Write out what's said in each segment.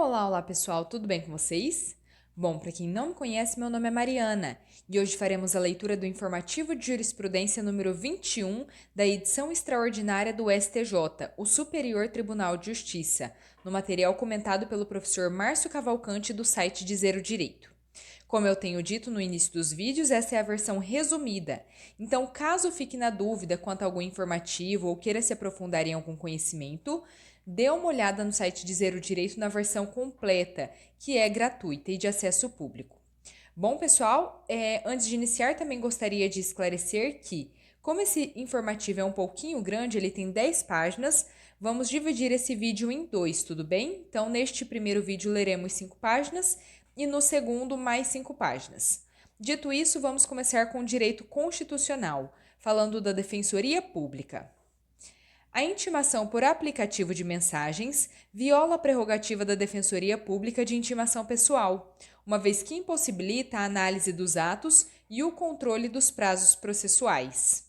Olá pessoal, tudo bem com vocês? Bom, para quem não me conhece, meu nome é Mariana e hoje faremos a leitura do Informativo de Jurisprudência número 21 da edição extraordinária do STJ, o Superior Tribunal de Justiça, no material comentado pelo professor Márcio Cavalcante do site Dizer o Direito. Como eu tenho dito no início dos vídeos, essa é a versão resumida. Então, caso fique na dúvida quanto a algum informativo ou queira se aprofundar em algum conhecimento, dê uma olhada no site Dizer o Direito na versão completa, que é gratuita e de acesso público. Bom, pessoal, antes de iniciar, também gostaria de esclarecer que, como esse informativo é um pouquinho grande, ele tem 10 páginas, vamos dividir esse vídeo em dois, tudo bem? Então, neste primeiro vídeo, leremos 5 páginas e no segundo, mais 5 páginas. Dito isso, vamos começar com o direito constitucional, falando da Defensoria Pública. A intimação por aplicativo de mensagens viola a prerrogativa da Defensoria Pública de intimação pessoal, uma vez que impossibilita a análise dos atos e o controle dos prazos processuais.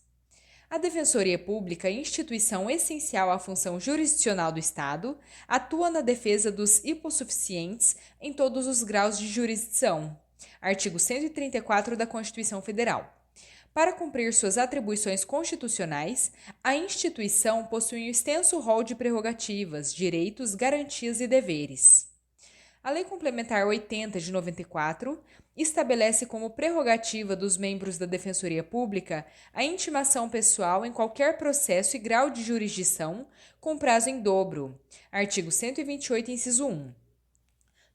A Defensoria Pública, instituição essencial à função jurisdicional do Estado, atua na defesa dos hipossuficientes em todos os graus de jurisdição. Artigo 134 da Constituição Federal. Para cumprir suas atribuições constitucionais, a instituição possui um extenso rol de prerrogativas, direitos, garantias e deveres. A Lei Complementar 80 de 94 estabelece como prerrogativa dos membros da Defensoria Pública a intimação pessoal em qualquer processo e grau de jurisdição, com prazo em dobro. Artigo 128, inciso 1.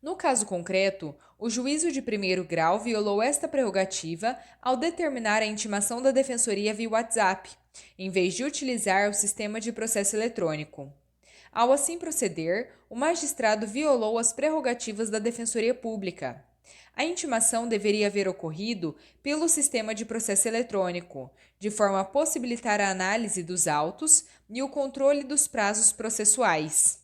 No caso concreto, o juízo de primeiro grau violou esta prerrogativa ao determinar a intimação da Defensoria via WhatsApp, em vez de utilizar o sistema de processo eletrônico. Ao assim proceder, o magistrado violou as prerrogativas da Defensoria Pública. A intimação deveria haver ocorrido pelo sistema de processo eletrônico, de forma a possibilitar a análise dos autos e o controle dos prazos processuais.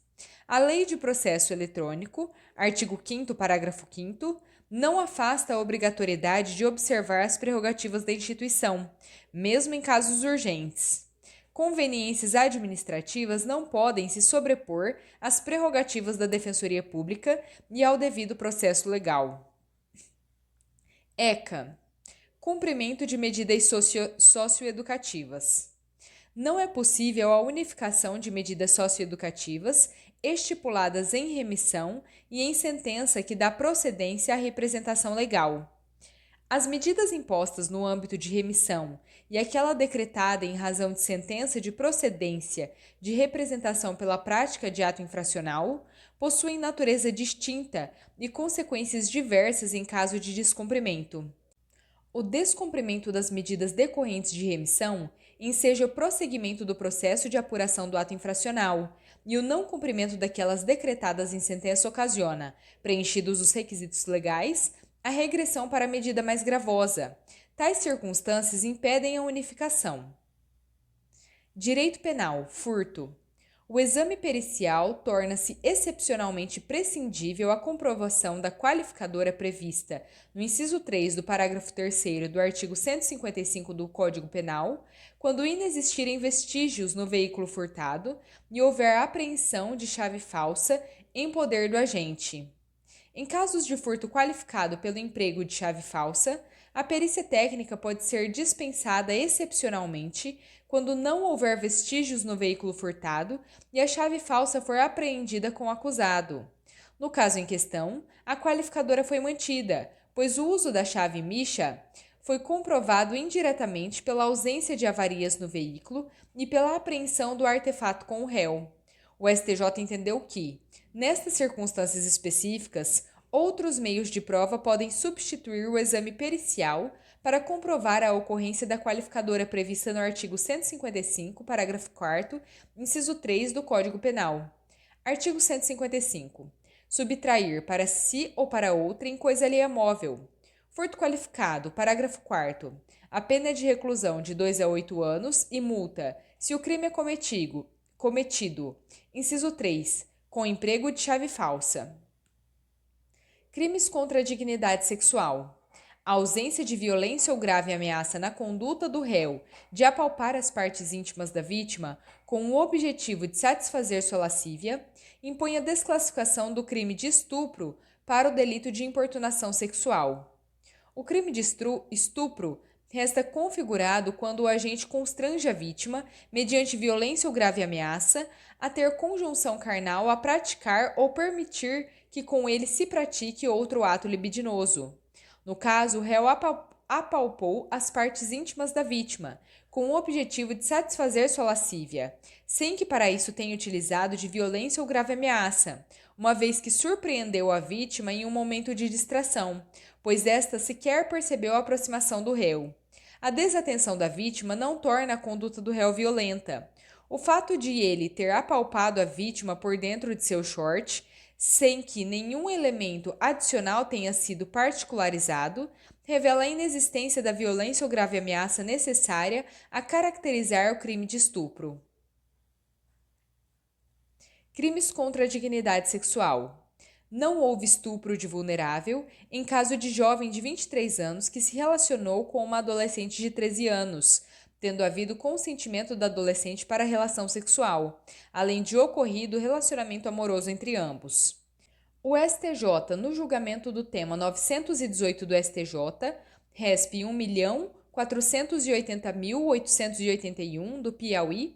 A Lei de Processo Eletrônico, artigo 5º, parágrafo 5º, não afasta a obrigatoriedade de observar as prerrogativas da instituição, mesmo em casos urgentes. Conveniências administrativas não podem se sobrepor às prerrogativas da Defensoria Pública e ao devido processo legal. ECA. Cumprimento de medidas socioeducativas. Não é possível a unificação de medidas socioeducativas estipuladas em remissão e em sentença que dá procedência à representação legal. As medidas impostas no âmbito de remissão e aquela decretada em razão de sentença de procedência de representação pela prática de ato infracional possuem natureza distinta e consequências diversas em caso de descumprimento. O descumprimento das medidas decorrentes de remissão enseja o prosseguimento do processo de apuração do ato infracional, e o não cumprimento daquelas decretadas em sentença ocasiona, preenchidos os requisitos legais, a regressão para a medida mais gravosa. Tais circunstâncias impedem a unificação. Direito penal, furto. O exame pericial torna-se excepcionalmente prescindível à comprovação da qualificadora prevista no inciso 3 do parágrafo 3º do artigo 155 do Código Penal, quando inexistirem vestígios no veículo furtado e houver apreensão de chave falsa em poder do agente. Em casos de furto qualificado pelo emprego de chave falsa, a perícia técnica pode ser dispensada excepcionalmente quando não houver vestígios no veículo furtado e a chave falsa for apreendida com o acusado. No caso em questão, a qualificadora foi mantida, pois o uso da chave micha foi comprovado indiretamente pela ausência de avarias no veículo e pela apreensão do artefato com o réu. O STJ entendeu que, nestas circunstâncias específicas, outros meios de prova podem substituir o exame pericial para comprovar a ocorrência da qualificadora prevista no artigo 155, parágrafo 4º, inciso 3 do Código Penal. Artigo 155. Subtrair para si ou para outrem coisa alheia móvel. Furto qualificado, parágrafo 4º. A pena é de reclusão de 2 a 8 anos e multa, se o crime é cometido. Inciso 3. Com emprego de chave falsa. Crimes contra a dignidade sexual. A ausência de violência ou grave ameaça na conduta do réu de apalpar as partes íntimas da vítima com o objetivo de satisfazer sua lascívia impõe a desclassificação do crime de estupro para o delito de importunação sexual. O crime de estupro resta configurado quando o agente constrange a vítima, mediante violência ou grave ameaça, a ter conjunção carnal, a praticar ou permitir que com ele se pratique outro ato libidinoso. No caso, o réu apalpou as partes íntimas da vítima, com o objetivo de satisfazer sua lascívia, sem que para isso tenha utilizado de violência ou grave ameaça, uma vez que surpreendeu a vítima em um momento de distração, pois esta sequer percebeu a aproximação do réu. A desatenção da vítima não torna a conduta do réu violenta. O fato de ele ter apalpado a vítima por dentro de seu short, sem que nenhum elemento adicional tenha sido particularizado, revela a inexistência da violência ou grave ameaça necessária a caracterizar o crime de estupro. Crimes contra a dignidade sexual. Não houve estupro de vulnerável em caso de jovem de 23 anos que se relacionou com uma adolescente de 13 anos, tendo havido consentimento da adolescente para a relação sexual, além de ocorrido relacionamento amoroso entre ambos. O STJ, no julgamento do tema 918 do STJ, RESP 1.480.881 do Piauí,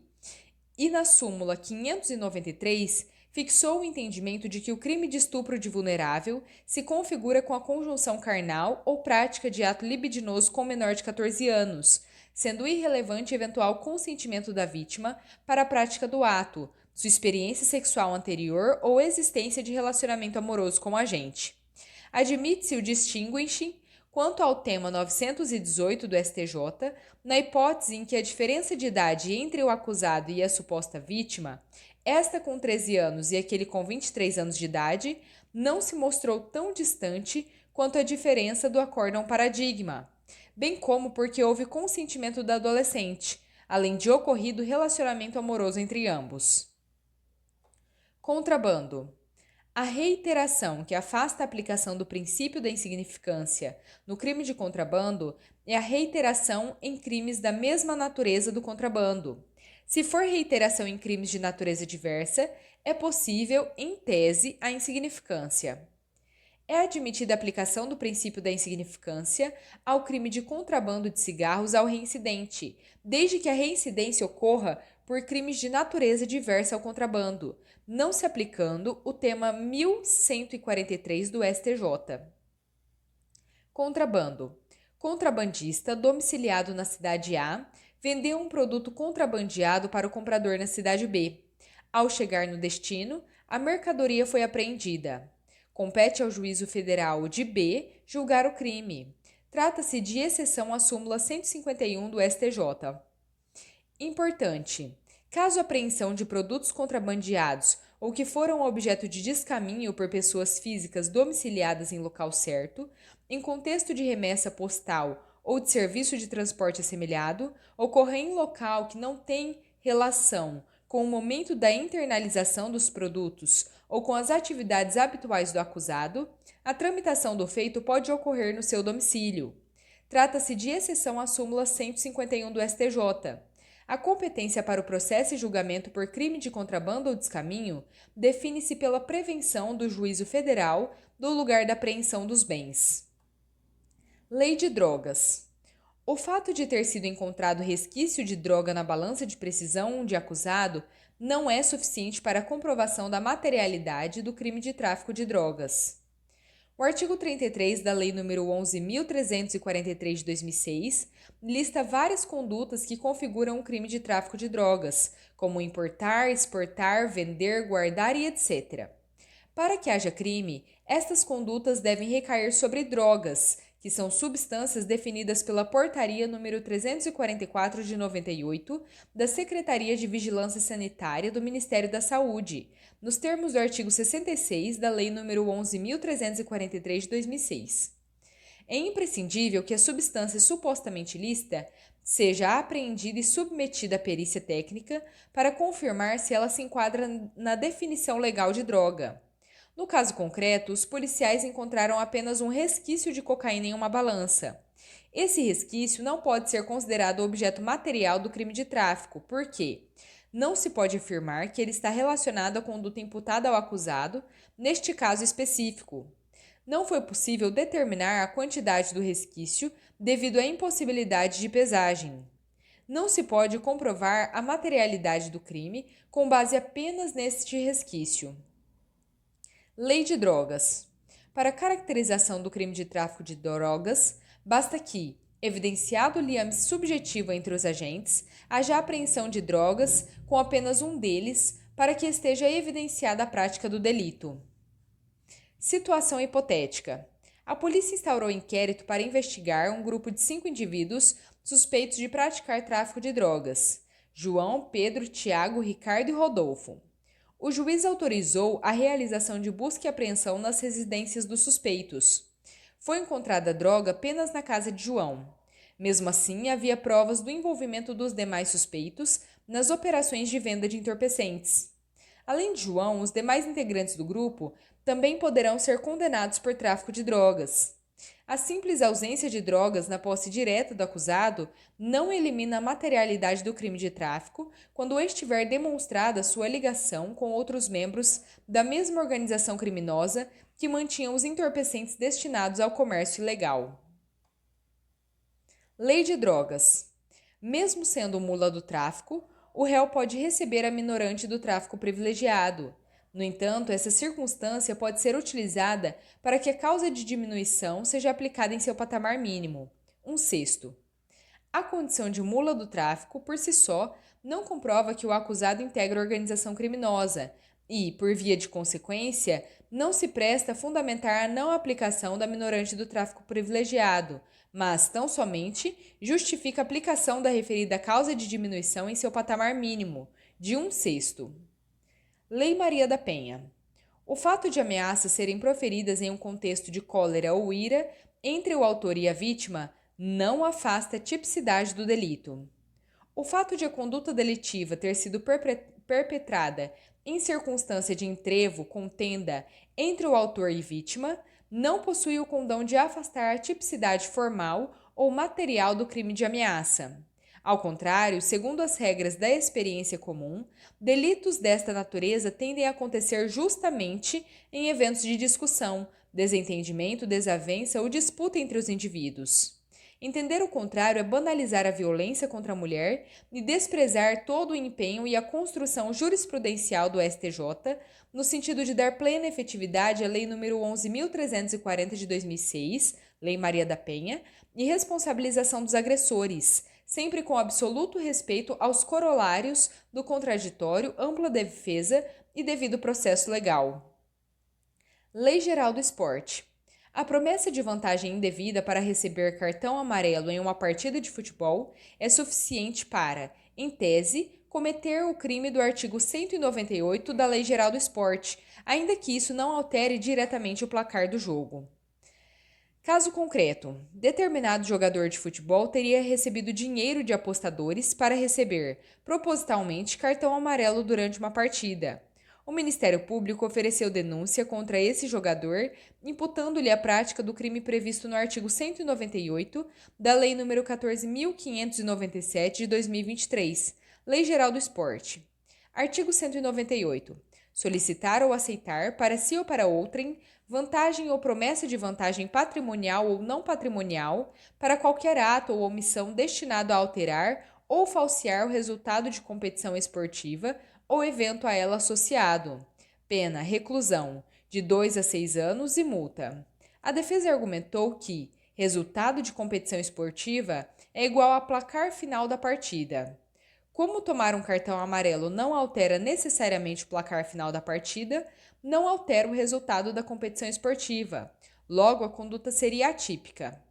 e na súmula 593, fixou o entendimento de que o crime de estupro de vulnerável se configura com a conjunção carnal ou prática de ato libidinoso com menor de 14 anos, sendo irrelevante eventual consentimento da vítima para a prática do ato, sua experiência sexual anterior ou existência de relacionamento amoroso com o agente. Admite-se o distinguishing quanto ao tema 918 do STJ, na hipótese em que a diferença de idade entre o acusado e a suposta vítima, esta com 13 anos e aquele com 23 anos de idade, não se mostrou tão distante quanto a diferença do acórdão paradigma, bem como porque houve consentimento da adolescente, além de ocorrido relacionamento amoroso entre ambos. Contrabando. A reiteração que afasta a aplicação do princípio da insignificância no crime de contrabando é a reiteração em crimes da mesma natureza do contrabando. Se for reiteração em crimes de natureza diversa, é possível, em tese, a insignificância. É admitida a aplicação do princípio da insignificância ao crime de contrabando de cigarros ao reincidente, desde que a reincidência ocorra por crimes de natureza diversa ao contrabando, não se aplicando o tema 1143 do STJ. Contrabando. Contrabandista domiciliado na cidade A vendeu um produto contrabandeado para o comprador na cidade B. Ao chegar no destino, a mercadoria foi apreendida. Compete ao juízo federal de B julgar o crime. Trata-se de exceção à súmula 151 do STJ. Importante: caso a apreensão de produtos contrabandeados ou que foram objeto de descaminho por pessoas físicas domiciliadas em local certo, em contexto de remessa postal ou de serviço de transporte assemelhado, ocorra em local que não tem relação com o momento da internalização dos produtos ou com as atividades habituais do acusado, a tramitação do feito pode ocorrer no seu domicílio. Trata-se de exceção à súmula 151 do STJ. A competência para o processo e julgamento por crime de contrabando ou descaminho define-se pela prevenção do juízo federal do lugar da apreensão dos bens. Lei de drogas. O fato de ter sido encontrado resquício de droga na balança de precisão de acusado não é suficiente para a comprovação da materialidade do crime de tráfico de drogas. O artigo 33 da Lei nº 11.343 de 2006 lista várias condutas que configuram o crime de tráfico de drogas, como importar, exportar, vender, guardar e etc. Para que haja crime, estas condutas devem recair sobre drogas, que são substâncias definidas pela Portaria nº 344 de 98 da Secretaria de Vigilância Sanitária do Ministério da Saúde, nos termos do artigo 66 da Lei nº 11.343 de 2006. É imprescindível que a substância supostamente ilícita seja apreendida e submetida à perícia técnica para confirmar se ela se enquadra na definição legal de droga. No caso concreto, os policiais encontraram apenas um resquício de cocaína em uma balança. Esse resquício não pode ser considerado objeto material do crime de tráfico, porque Não se pode afirmar que ele está relacionado à conduta imputada ao acusado, neste caso específico. Não foi possível determinar a quantidade do resquício devido à impossibilidade de pesagem. Não se pode comprovar a materialidade do crime com base apenas neste resquício. Lei de drogas. Para a caracterização do crime de tráfico de drogas, basta que, evidenciado o liame subjetivo entre os agentes, haja apreensão de drogas com apenas um deles para que esteja evidenciada a prática do delito. Situação hipotética. A polícia instaurou inquérito para investigar um grupo de 5 indivíduos suspeitos de praticar tráfico de drogas: João, Pedro, Tiago, Ricardo e Rodolfo. O juiz autorizou a realização de busca e apreensão nas residências dos suspeitos. Foi encontrada droga apenas na casa de João. Mesmo assim, havia provas do envolvimento dos demais suspeitos nas operações de venda de entorpecentes. Além de João, os demais integrantes do grupo também poderão ser condenados por tráfico de drogas. A simples ausência de drogas na posse direta do acusado não elimina a materialidade do crime de tráfico quando estiver demonstrada sua ligação com outros membros da mesma organização criminosa que mantinham os entorpecentes destinados ao comércio ilegal. Lei de drogas. Mesmo sendo mula do tráfico, o réu pode receber a minorante do tráfico privilegiado. No entanto, essa circunstância pode ser utilizada para que a causa de diminuição seja aplicada em seu patamar mínimo, 1/6. A condição de mula do tráfico, por si só, não comprova que o acusado integra organização criminosa e, por via de consequência, não se presta a fundamentar a não aplicação da minorante do tráfico privilegiado, mas, tão somente, justifica a aplicação da referida causa de diminuição em seu patamar mínimo, de 1/6. Lei Maria da Penha. O fato de ameaças serem proferidas em um contexto de cólera ou ira entre o autor e a vítima não afasta a tipicidade do delito. O fato de a conduta delitiva ter sido perpetrada em circunstância de entrevo, contenda entre o autor e vítima, não possui o condão de afastar a tipicidade formal ou material do crime de ameaça. Ao contrário, segundo as regras da experiência comum, delitos desta natureza tendem a acontecer justamente em eventos de discussão, desentendimento, desavença ou disputa entre os indivíduos. Entender o contrário é banalizar a violência contra a mulher e desprezar todo o empenho e a construção jurisprudencial do STJ, no sentido de dar plena efetividade à Lei nº 11.340 de 2006, Lei Maria da Penha, e responsabilização dos agressores, sempre com absoluto respeito aos corolários do contraditório, ampla defesa e devido processo legal. Lei Geral do Esporte. A promessa de vantagem indevida para receber cartão amarelo em uma partida de futebol é suficiente para, em tese, cometer o crime do artigo 198 da Lei Geral do Esporte, ainda que isso não altere diretamente o placar do jogo. Caso concreto: determinado jogador de futebol teria recebido dinheiro de apostadores para receber, propositalmente, cartão amarelo durante uma partida. O Ministério Público ofereceu denúncia contra esse jogador, imputando-lhe a prática do crime previsto no artigo 198 da Lei nº 14.597 de 2023, Lei Geral do Esporte. Artigo 198. Solicitar ou aceitar, para si ou para outrem, vantagem ou promessa de vantagem patrimonial ou não patrimonial para qualquer ato ou omissão destinado a alterar ou falsear o resultado de competição esportiva ou evento a ela associado. Pena: reclusão, de 2 a 6 anos e multa. A defesa argumentou que resultado de competição esportiva é igual a placar final da partida. Como tomar um cartão amarelo não altera necessariamente o placar final da partida, não altera o resultado da competição esportiva. Logo, a conduta seria atípica.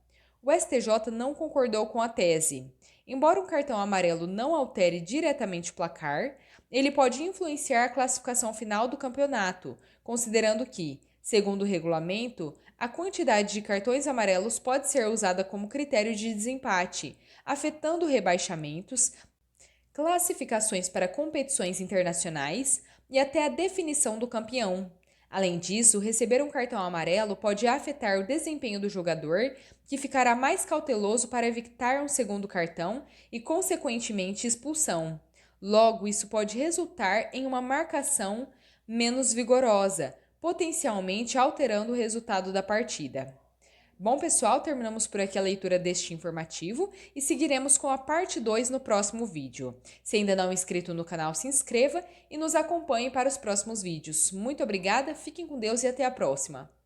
O STJ não concordou com a tese. Embora um cartão amarelo não altere diretamente o placar, ele pode influenciar a classificação final do campeonato, considerando que, segundo o regulamento, a quantidade de cartões amarelos pode ser usada como critério de desempate, afetando rebaixamentos, classificações para competições internacionais e até a definição do campeão. Além disso, receber um cartão amarelo pode afetar o desempenho do jogador, que ficará mais cauteloso para evitar um segundo cartão e, consequentemente, expulsão. Logo, isso pode resultar em uma marcação menos vigorosa, potencialmente alterando o resultado da partida. Bom, pessoal, terminamos por aqui a leitura deste informativo e seguiremos com a parte 2 no próximo vídeo. Se ainda não é inscrito no canal, se inscreva e nos acompanhe para os próximos vídeos. Muito obrigada, fiquem com Deus e até a próxima!